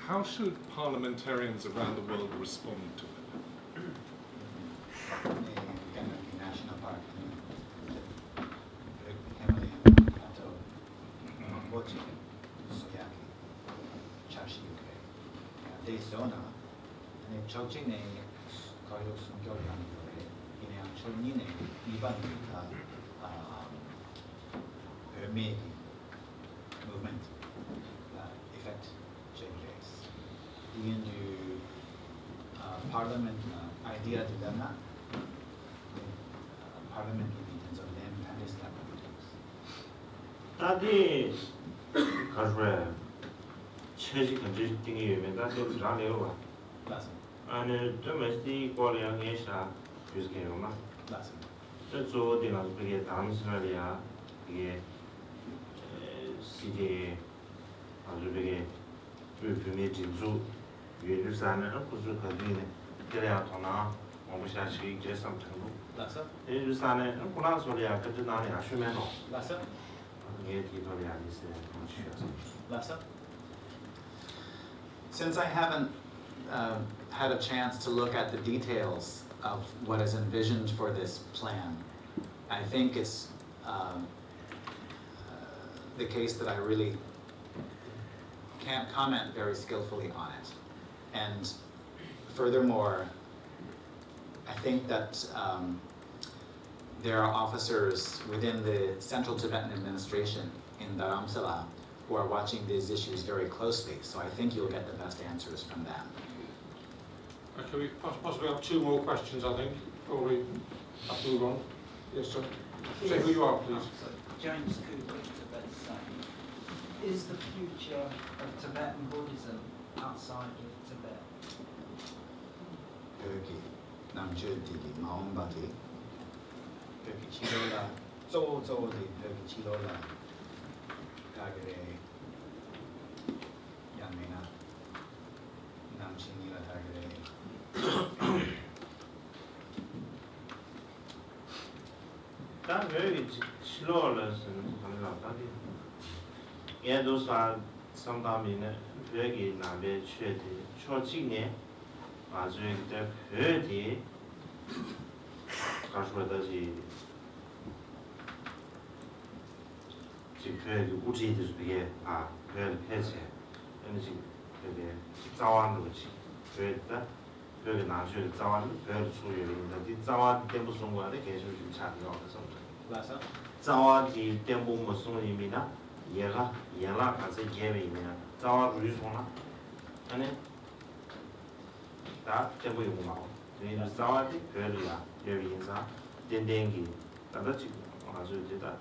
how should parliamentarians around the world respond to it? National Park, Himalayan Plateau, Bochi, Soyaki, Chashiyuke, Desona, and Chokchine, Koyok Sungyoryang, Chonine, Ibanita, Hermegi movement, effect changes. In the parliament idea to them, parliament meetings of them and this type of meetings. 다디 가르래 체지 근지 띵이 메다도 잘해요. That's 아니 좀 메스티 꼴이야 예사 유스케요마. that's 저 조디나 그게 담스라리아 이게 시제 아주 되게 불편해 진주 유일산은 아무것도 가지네. 그래야 도나 뭐샤시 이제 삼천도. that's 유일산은 아무나 소리야 그때나네 아쉬면어. that's 이게 디토리아 있어. Lessa? Since I haven't had a chance to look at the details of what is envisioned for this plan, I think it's the case that I really can't comment very skillfully on it. And furthermore, I think that there are officers within the Central Tibetan Administration in Dharamsala who are watching these issues very closely, so I think you'll get the best answers from them. Okay, we possibly have 2 more questions, I think, before we have to move on. Yes, sir. Say who you are, please. James Cooper, Tibet Sane. Is the future of Tibetan Buddhism outside of Tibet? 여기 남주디기 마음바디 여기 치료라 쪼쪼디 여기 치료라 다그레 양메나 남친이라 다그레但여기 실로를 하는 나다디. 얘도 사 상담이네. 여기 남배 최대 초직네. 아주 이제 그디 가서다지 지금 우지도 비게 그 해제 energy 그게 자원도지 그랬다 그게 나중에 자원 그 수요인데 이 자원 때문에 쏜 거한테 계속 좀 차이가 없어서 라서 자원이 때문에 뭐 쏜이미나 얘가 같이 예외이면 자원 유송나 아니 다 전부 용마고 이 자원이 별이야 여기서 땡땡기 나도 지금 아주 되다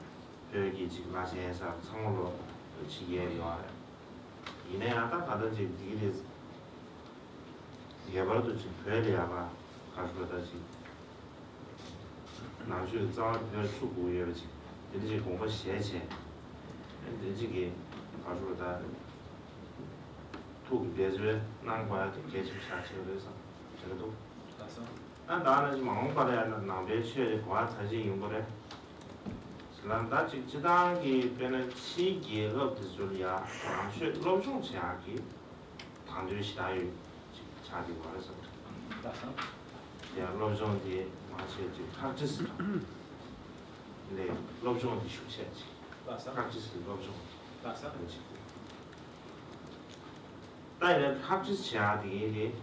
여기 지금 마시에서 성으로 지혜요 이내하다 가든지 이게 예버도 지금 별이야가 가서다지 나중에 자원 수고예지 이제 공부 시에체 이제 가서다 또 배제 난과야 계속 사실에서 저도 라서 나는 지금 망고바다에 남배 취해 과 자지 용거래 란다 지단기 변의 시기가 비줄이야 당시 로종 지하기 당주 시다유 자기 말해서 라서 야 로종디 마치 지 각지스 네 로종디 숙제지 라서 각지스 로종 라서 그렇지但是각지스 지하기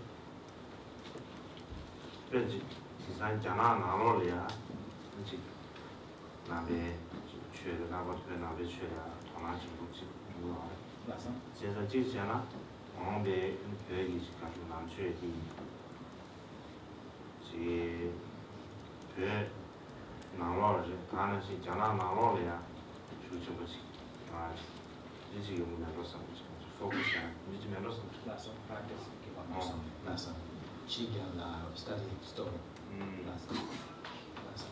그렇지 디자인 자나 나로리야 그렇지 나베缺的那个对那边缺的同样情况是不好的。 라서 接着之前呢，往边可以是干什么缺的，是缺哪老是，他那是讲那哪老的呀，就这么是，啊，这是有没有什么？focus 啊，你这边多少？ 라서 practice give up yourself 라서 치견 study story 라서 라서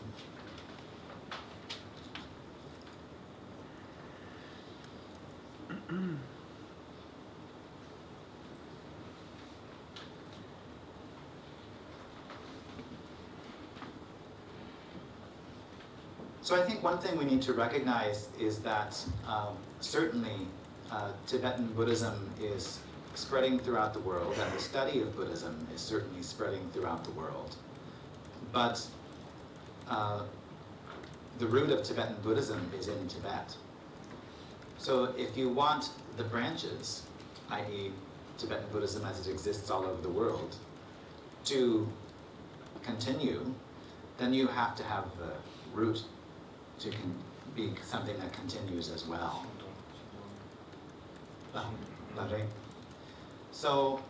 So I think one thing we need to recognize is that certainly Tibetan Buddhism is spreading throughout the world, and the study of Buddhism is certainly spreading throughout the world. But the root of Tibetan Buddhism is in Tibet. So if you want the branches, i.e. Tibetan Buddhism as it exists all over the world, to continue, then you have to have the root to be something that continues as well. So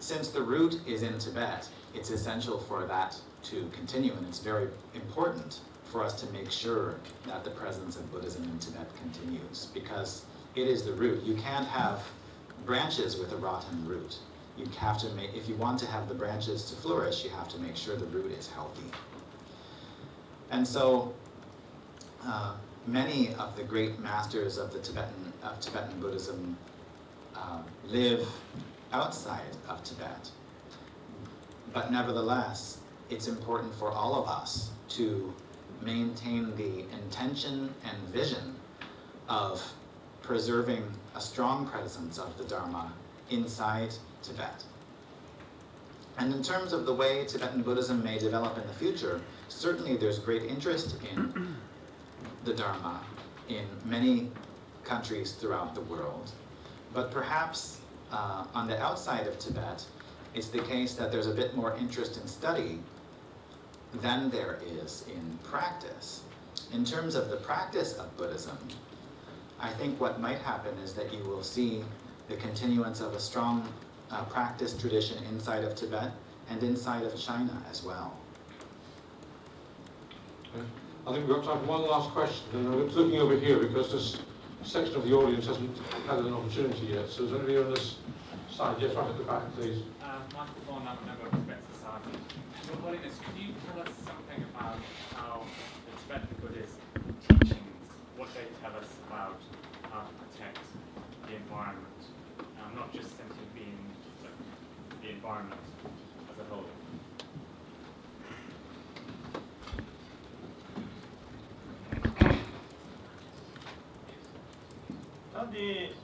since the root is in Tibet, it's essential for that to continue, and it's very important for us to make sure that the presence of Buddhism in Tibet continues, because it is the root. You can't have branches with a rotten root. You have to make, if you want to have the branches to flourish, you have to make sure the root is healthy. And so many of the great masters of Tibetan Buddhism live outside of Tibet. But nevertheless, it's important for all of us to maintain the intention and vision of preserving a strong presence of the Dharma inside Tibet. And in terms of the way Tibetan Buddhism may develop in the future, certainly there's great interest in the Dharma in many countries throughout the world. But perhaps on the outside of Tibet, it's the case that there's a bit more interest in study than there is in practice. In terms of the practice of Buddhism, I think what might happen is that you will see the continuance of a strong practice tradition inside of Tibet and inside of China as well. I think we've got time for one last question, and I'm looking over here because this section of the audience hasn't had an opportunity yet. So is there anybody on this side? Yes, right at the back, please. Michael Vaughan, I'm a member of the Tibet Society. Your Holiness, could you tell us something about how the Tibetan Buddhist teachings, what they tell us about how to protect the environment, not just sentient beings, but the environment as a whole? 어디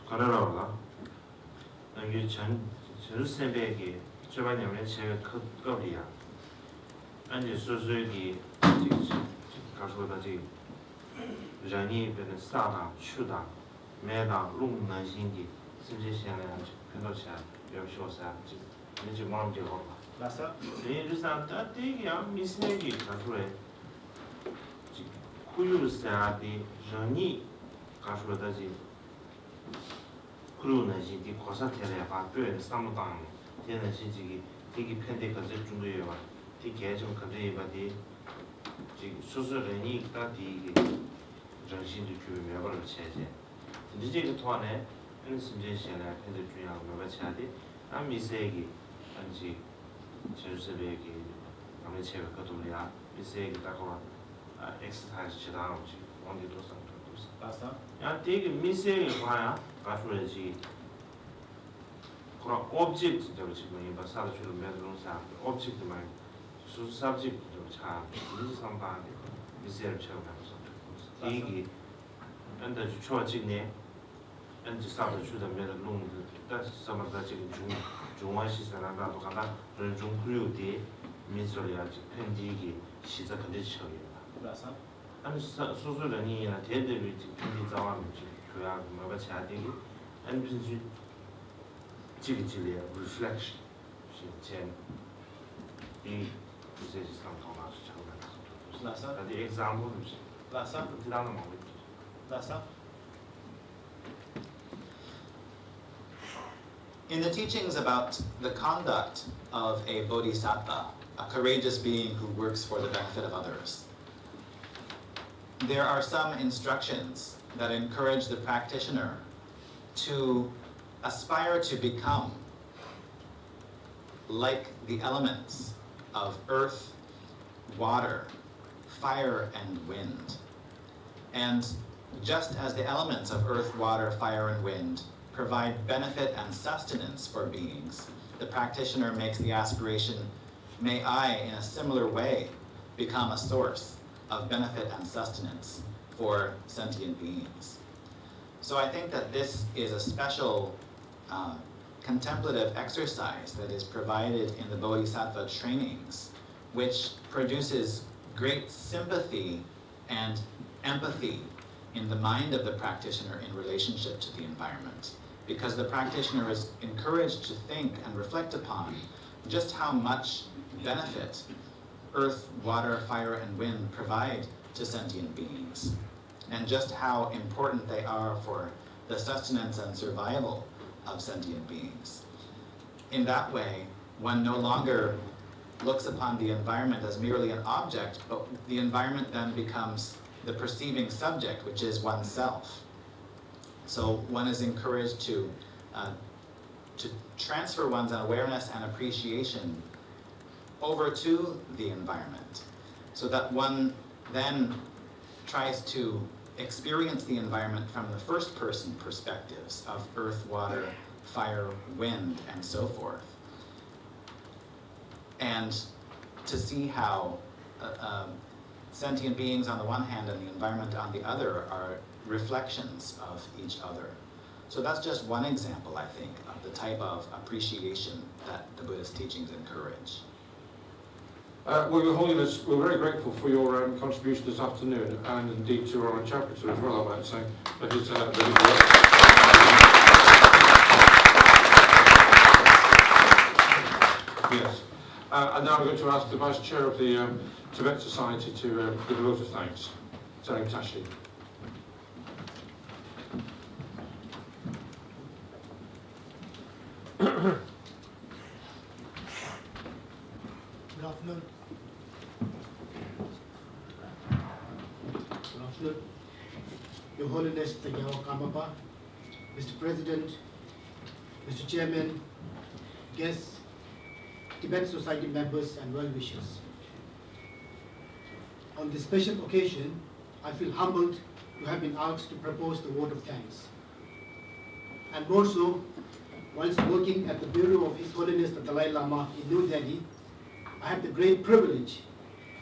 가려라가 여기 전세백이 저번에 제가 거리야 안지 소소기 가서다지人变成사다 추다 매다 롱난신기 심지시하는 변도차 여시오사 이제 마음 좀 봐. Lassa? 이르산 따뜻이야 미스내기 가서래 구유사디 전이 가서다지 그루는지 고사텔에 바뼈에 삼당 되는 시기기 되게 편대까지 중도에 와 되게 좀 그래 봐디 지금 수술이 따디 정신도 교육을 체제 이제 그 동안에 은 심지시에 편대 중요한 거 같이 미세기 안지 제수베기 아무리 제가 그돌이야 미세기 따고 엑스사이즈 지나오지 원기도 상도 Lassa? 야 되게 미세게 봐야 가수래지 그런 오브젝트 저거 지금 이 바사도 주로 매드론사 오브젝트 말 수수 sabject 차 이제 상반에 미세를 체험하면서 이게 근데 주초 지금 엔지 사도 주다 매드론 다 서마다 지금 중앙 시설하다도 간다 그런 중 그리우디 민소리아지 편지기 시작한데 처리야 Lassa? 아니 소소련이나 대대로 지금 자원 교양 뭐가 차대기 아니 무슨 지리지리야 reflection 신 이 이제 상통하서 처음에 Lassa? the example Lassa? 지나는 뭐 Lassa? In the teachings about the conduct of a bodhisattva, a courageous being who works for the benefit of others, there are some instructions that encourage the practitioner to aspire to become like the elements of earth, water, fire, and wind. And just as the elements of earth, water, fire, and wind provide benefit and sustenance for beings, the practitioner makes the aspiration, may I, in a similar way, become a source of benefit and sustenance for sentient beings. So I think that this is a special contemplative exercise that is provided in the Bodhisattva trainings, which produces great sympathy and empathy in the mind of the practitioner in relationship to the environment, because the practitioner is encouraged to think and reflect upon just how much benefit earth, water, fire, and wind provide to sentient beings, and just how important they are for the sustenance and survival of sentient beings. In that way, one no longer looks upon the environment as merely an object, but the environment then becomes the perceiving subject, which is oneself. So one is encouraged to transfer one's awareness and appreciation over to the environment, so that one then tries to experience the environment from the first person perspectives of earth, water, fire, wind, and so forth. And to see how sentient beings on the one hand and the environment on the other are reflections of each other. So that's just one example, I think, of the type of appreciation that the Buddhist teachings encourage. Well, Your Holiness, we're very grateful for your contribution this afternoon, and indeed to our interpreter as well, I might say. That is very good. Yes. And now I'm going to ask the Vice Chair of the Tibet Society to give a vote of thanks. Sarang Tashi. Good afternoon. Good afternoon. Your Holiness the Yao Kamapa, Mr. President, Mr. Chairman, guests, Tibet Society members and well-wishers. On this special occasion, I feel humbled to have been asked to propose the vote of thanks. And more so, whilst working at the Bureau of His Holiness the Dalai Lama in New Delhi, I had the great privilege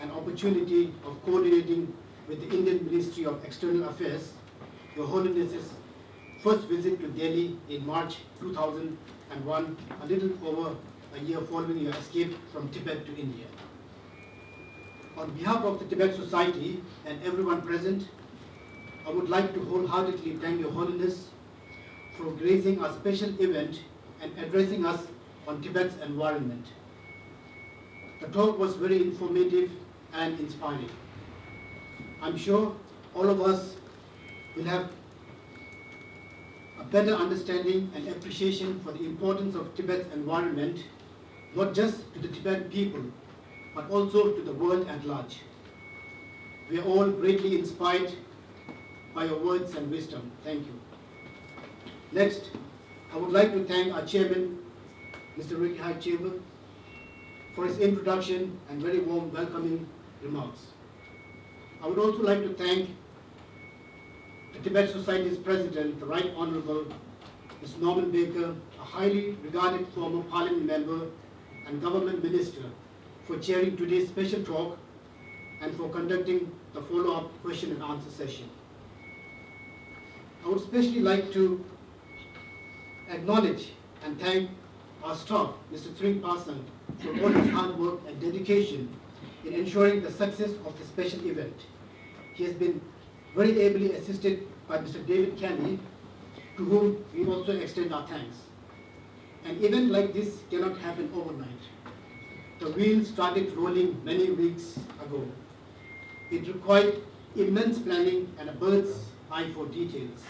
and opportunity of coordinating with the Indian Ministry of External Affairs, Your Holiness's first visit to Delhi in March 2001, a little over a year following your escape from Tibet to India. On behalf of the Tibet Society and everyone present, I would like to wholeheartedly thank Your Holiness for gracing our special event and addressing us on Tibet's environment. The talk was very informative and inspiring. I'm sure all of us will have a better understanding and appreciation for the importance of Tibet's environment, not just to the Tibetan people, but also to the world at large. We are all greatly inspired by your words and wisdom. Thank you. Next, I would like to thank our chairman, Mr. Ricky Chamber, for his introduction and very warm welcoming remarks. I would also like to thank the Tibet Society's president, the Right Honorable Ms. Norman Baker, a highly regarded former parliament member and government minister, for chairing today's special talk and for conducting the follow-up question and answer session. I would especially like to acknowledge and thank our staff, Mr. Sri Pasang, for all his hard work and dedication in ensuring the success of the special event. He has been very ably assisted by Mr. David Kenny, to whom we also extend our thanks. An event like this cannot happen overnight. The wheels started rolling many weeks ago. It required immense planning and a bird's eye for details.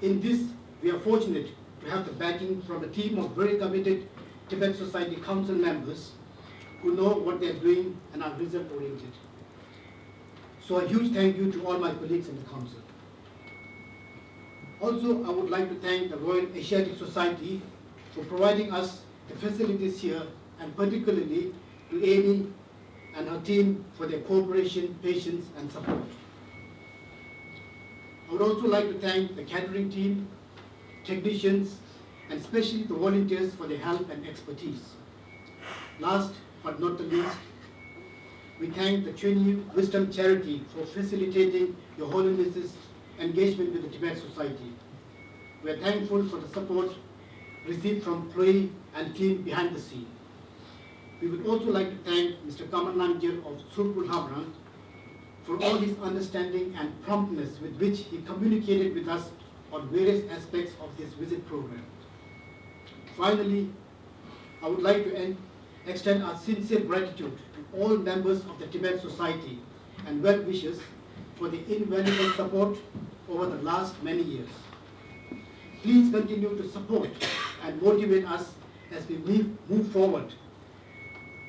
In this, we are fortunate to have the backing from a team of very committed Tibet Society Council members who know what they are doing and are result-oriented. So a huge thank you to all my colleagues in the Council. Also, I would like to thank the Royal Asiatic Society for providing us the facilities here, and particularly to Amy and her team for their cooperation, patience, and support. I would also like to thank the catering team, technicians, and especially the volunteers for their help and expertise. Last but not the least, we thank the Chuni Wisdom Charity for facilitating Your Holiness's engagement with the Tibet Society. We are thankful for the support received from Plui and team behind the scene. We would also like to thank Mr. Kamal Namgir of Surpul Hamran for all his understanding and promptness with which he communicated with us on various aspects of this visit program. Finally, I would like to extend our sincere gratitude to all members of the Tibet Society and well-wishers for the invaluable support over the last many years. Please continue to support and motivate us as we move forward,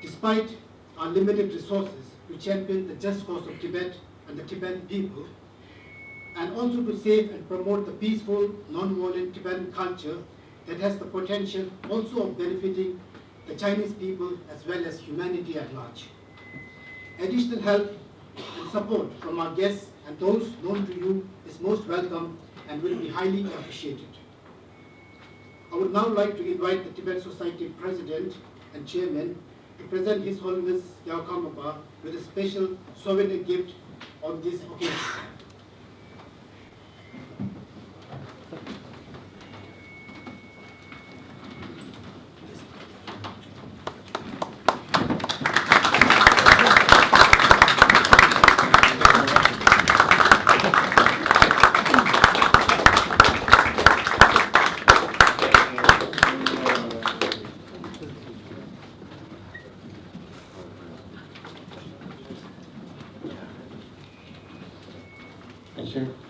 despite our limited resources, to champion the just cause of Tibet and the Tibetan people, and also to save and promote the peaceful, non-violent Tibetan culture that has the potential also of benefiting the Chinese people as well as humanity at large. Additional help and support from our guests and those known to you is most welcome and will be highly appreciated. I would now like to invite the Tibet Society President and Chairman to present His Holiness Yao Kamapa with a special souvenir gift on this occasion. Thank you.